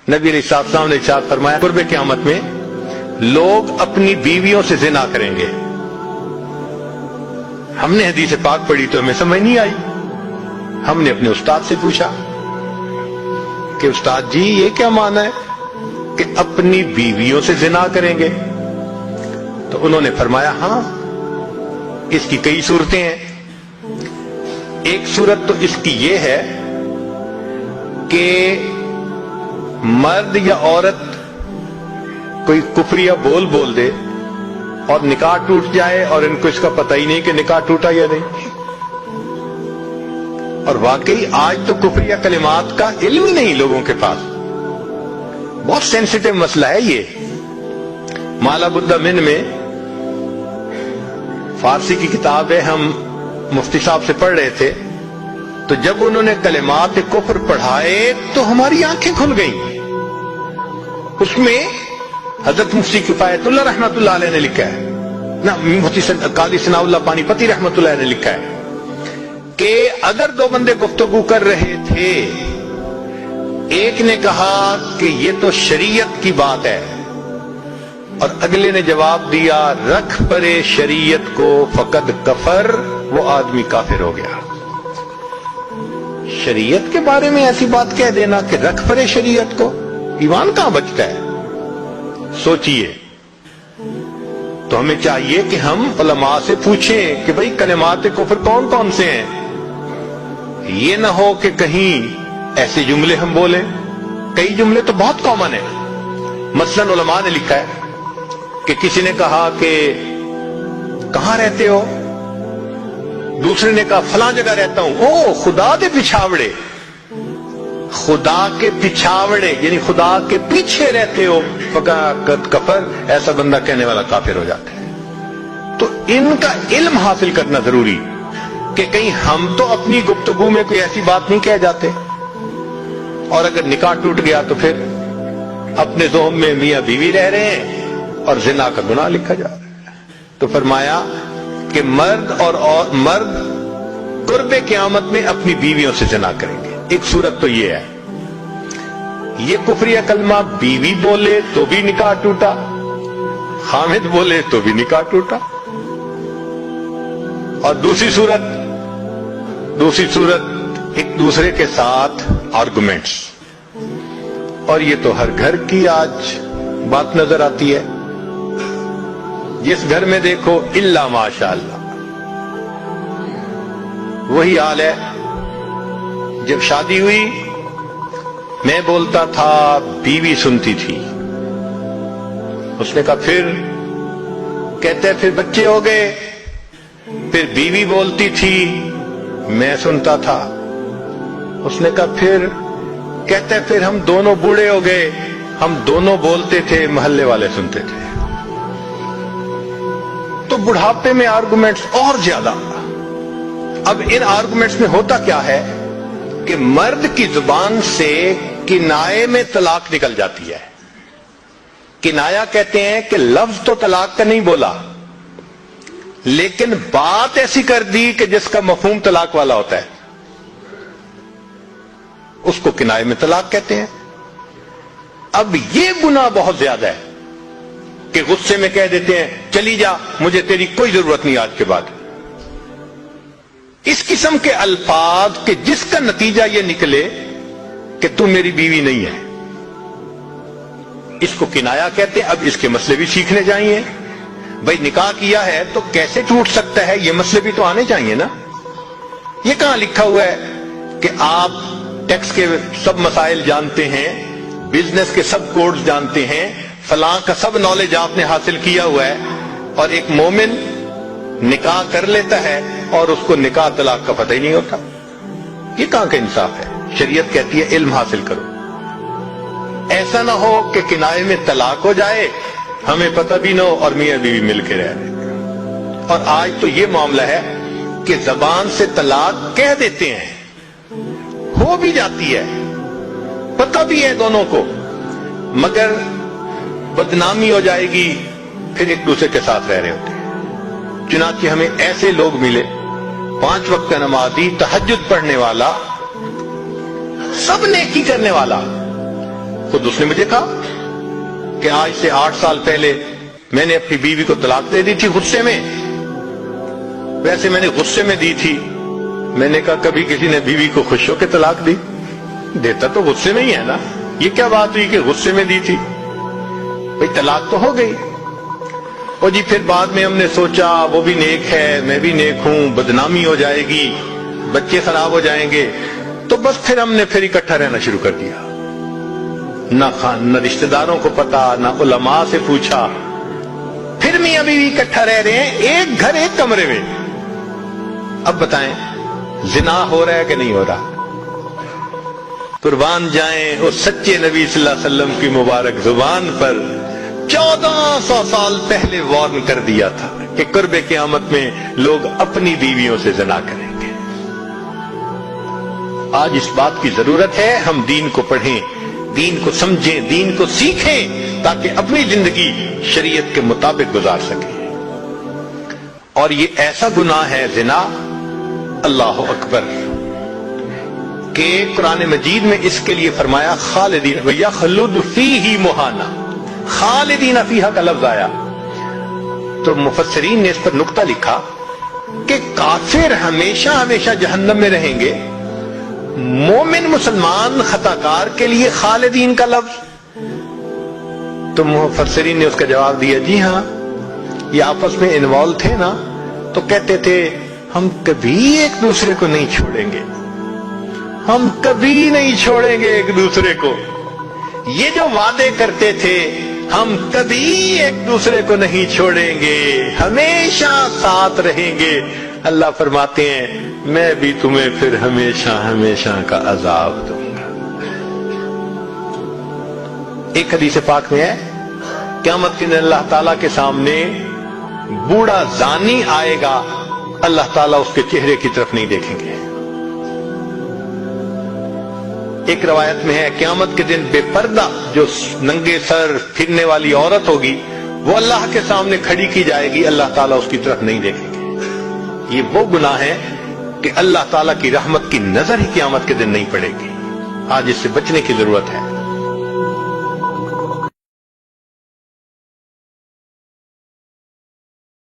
नबी अलैहिस्सलाम ने इरशाद फरमाया कुर्ब क़यामत में लोग अपनी बीवियों से ज़िना करेंगे। हमने हदीस पाक पढ़ी तो हमें समझ नहीं आई। हमने अपने उस्ताद से पूछा कि उस्ताद जी ये क्या माना है कि अपनी बीवियों से ज़िना करेंगे? तो उन्होंने फरमाया हाँ, इसकी कई सूरतें हैं। एक सूरत तो इसकी ये है कि मर्द या औरत कोई कुफरिया बोल दे और निकाह टूट जाए और इनको इसका पता ही नहीं कि निकाह टूटा या नहीं। और वाकई आज तो कुफरिया कलिमात का इल्म ही नहीं लोगों के पास। बहुत सेंसिटिव मसला है ये। माला बुद्दा मिन में फारसी की किताब है, हम मुफ्ती साहब से पढ़ रहे थे, तो जब उन्होंने कलिमात कुफ्र पढ़ाए तो हमारी आंखें खुल गईं। उसमें हजरत मुफ्ती किफायतुल्लाह रहमतुल्लाह अलैह ने लिखा है ना, मुफ्ती कादी सनाउल्लाह पानीपती रहमतुल्लाह अलैह ने लिखा है कि अगर दो बंदे गुफ्तगू कर रहे थे, एक ने कहा कि ये तो शरीयत की बात है और अगले ने जवाब दिया रख परे शरीयत को फकद कफर, वो आदमी काफिर हो गया। शरीयत के बारे में ऐसी बात कह देना कि रख परे शरीयत को, ईमान कहां बचता है? सोचिए। तो हमें चाहिए कि हम उलमा से पूछें कि भाई कलिमात कुफ्र कौन कौन से हैं। ये ना हो कि कहीं ऐसे जुमले हम बोले, कई जुमले तो बहुत कॉमन है। मसलन उलमा ने लिखा है कि किसी ने कहा कि कहां रहते हो, दूसरे ने कहा फलां जगह रहता हूं। ओ खुदा के पिछावड़े, खुदा के पिछावड़े यानी खुदा के पीछे रहते हो, फकद कफर, ऐसा बंदा कहने वाला काफिर हो जाता है। तो इनका इल्म हासिल करना जरूरी कि कहीं हम तो अपनी गुफ्तगू में कोई ऐसी बात नहीं कह जाते, और अगर निकाह टूट गया तो फिर अपने ज़ोम में मियां बीवी रह रहे हैं और जिना का गुनाह लिखा जा रहा है। तो फरमाया कि मर्द कुर्बे क़यामत में अपनी बीवियों से जिना करेंगे। एक सूरत तो ये है, ये कुफरिया कलमा बीवी बोले तो भी निकाह टूटा, हामिद बोले तो भी निकाह टूटा। और दूसरी सूरत एक दूसरे के साथ आर्गुमेंट्स, और ये तो हर घर की आज बात नजर आती है। जिस घर में देखो इल्ला माशाअल्लाह वही हाल है। जब शादी हुई मैं बोलता था, बीवी सुनती थी। उसने कहा फिर, कहते फिर बच्चे हो गए, फिर बीवी बोलती थी, मैं सुनता था। उसने कहा फिर, कहते फिर हम दोनों बूढ़े हो गए, हम दोनों बोलते थे, मोहल्ले वाले सुनते थे। तो बुढ़ापे में आर्गुमेंट्स और ज्यादा। अब इन आर्गुमेंट्स में होता क्या है कि मर्द की जुबान से किनाए में तलाक निकल जाती है। किनाया कहते हैं कि लफ्ज तो तलाक का नहीं बोला, लेकिन बात ऐसी कर दी कि जिसका मफहूम तलाक वाला होता है, उसको किनाए में तलाक कहते हैं। अब ये गुनाह बहुत ज्यादा है कि गुस्से में कह देते हैं चली जा, मुझे तेरी कोई जरूरत नहीं आज के बाद। इस किस्म के अल्फाज के जिसका नतीजा ये निकले कि तू मेरी बीवी नहीं है, इसको किनाया कहते हैं। अब इसके मसले भी सीखने चाहिए। भाई निकाह किया है तो कैसे टूट सकता है, ये मसले भी तो आने चाहिए ना। ये कहां लिखा हुआ है कि आप टैक्स के सब मसाइल जानते हैं, बिजनेस के सब कोड्स जानते हैं, फलां का सब नॉलेज आपने हासिल किया हुआ है, और एक मोमिन निकाह कर लेता है और उसको निकाह तलाक का पता ही नहीं होता। ये कहां का इंसाफ है? शरीयत कहती है इल्म हासिल करो। ऐसा ना हो कि किनाए में तलाक हो जाए, हमें पता भी ना हो और मियां बीवी मिलके रह रहे। और आज तो ये मामला है कि जबान से तलाक कह देते हैं, हो भी जाती है, पता भी है दोनों को, मगर बदनामी हो जाएगी, फिर एक दूसरे के साथ रह रहे होते हैं। चुनांचे हमें ऐसे लोग मिले, 5 वक्त का नमाजी, तहज्जुद पढ़ने वाला, सब नेकी करने वाला, خود اس نے مجھے کہا کہ آج سے 8 سال پہلے میں نے اپنی بیوی کو طلاق دے دی تھی غصے میں. ویسے میں نے غصے میں دی تھی. میں نے کہا کبھی کسی نے بیوی کو خوش ہو کے طلاق دی؟ دیتا تو غصے میں ہی ہے نا. یہ کیا بات ہوئی کہ غصے میں دی تھی؟ بھئی طلاق تو ہو گئی. اور جی پھر بعد میں ہم نے سوچا وہ بھی نیک ہے میں بھی نیک ہوں, بدنامی ہو جائے گی, بچے خراب ہو جائیں گے, تو بس پھر ہم نے پھر اکٹھا رہنا شروع کر دیا. نہ رشتہ داروں کو پتا, نہ علماء سے پوچھا. پھر میاں بیوی اکٹھا رہ رہے ہیں, ایک گھر ایک کمرے میں. اب بتائیں زنا ہو رہا ہے کہ نہیں ہو رہا؟ قربان جائیں اس سچے نبی صلی اللہ علیہ وسلم کی مبارک زبان پر 1400 سال پہلے وارن کر دیا تھا کہ قرب قیامت میں لوگ اپنی بیویوں سے زنا کریں گے. آج اس بات کی ضرورت ہے ہم دین کو پڑھیں, دین کو سمجھیں, دین کو سیکھیں تاکہ اپنی زندگی شریعت کے مطابق گزار سکیں. اور یہ ایسا گناہ ہے زنا, اللہ اکبر, کہ قرآن مجید میں اس کے لیے فرمایا خالدین وَيَخْلُدْ فِيهِ مُحَانًا. خالدین فیہا کا لفظ آیا تو مفسرین نے اس پر نقطہ لکھا کہ کافر ہمیشہ ہمیشہ جہنم میں رہیں گے, مومن مسلمان خطاکار کے لیے خالدین کا لفظ. تو مفسرین نے اس کا جواب دیا جی ہاں, یہ آپس میں انوالو تھے نا, تو کہتے تھے ہم کبھی ایک دوسرے کو نہیں چھوڑیں گے, ہم کبھی نہیں چھوڑیں گے ایک دوسرے کو. یہ جو وعدے کرتے تھے ہم کبھی ایک دوسرے کو نہیں چھوڑیں گے, ہمیشہ ساتھ رہیں گے, اللہ فرماتے ہیں میں بھی تمہیں پھر ہمیشہ ہمیشہ کا عذاب دوں گا. ایک حدیث پاک میں ہے قیامت کے دن اللہ تعالیٰ کے سامنے بوڑھا زانی آئے گا, اللہ تعالیٰ اس کے چہرے کی طرف نہیں دیکھیں گے. ایک روایت میں ہے قیامت کے دن بے پردہ جو ننگے سر پھرنے والی عورت ہوگی وہ اللہ کے سامنے کھڑی کی جائے گی, اللہ تعالیٰ اس کی طرف نہیں دیکھیں گے. یہ وہ گناہ ہے کہ اللہ تعالیٰ کی رحمت کی نظر ہی قیامت کے دن نہیں پڑے گی. آج اس سے بچنے کی ضرورت ہے.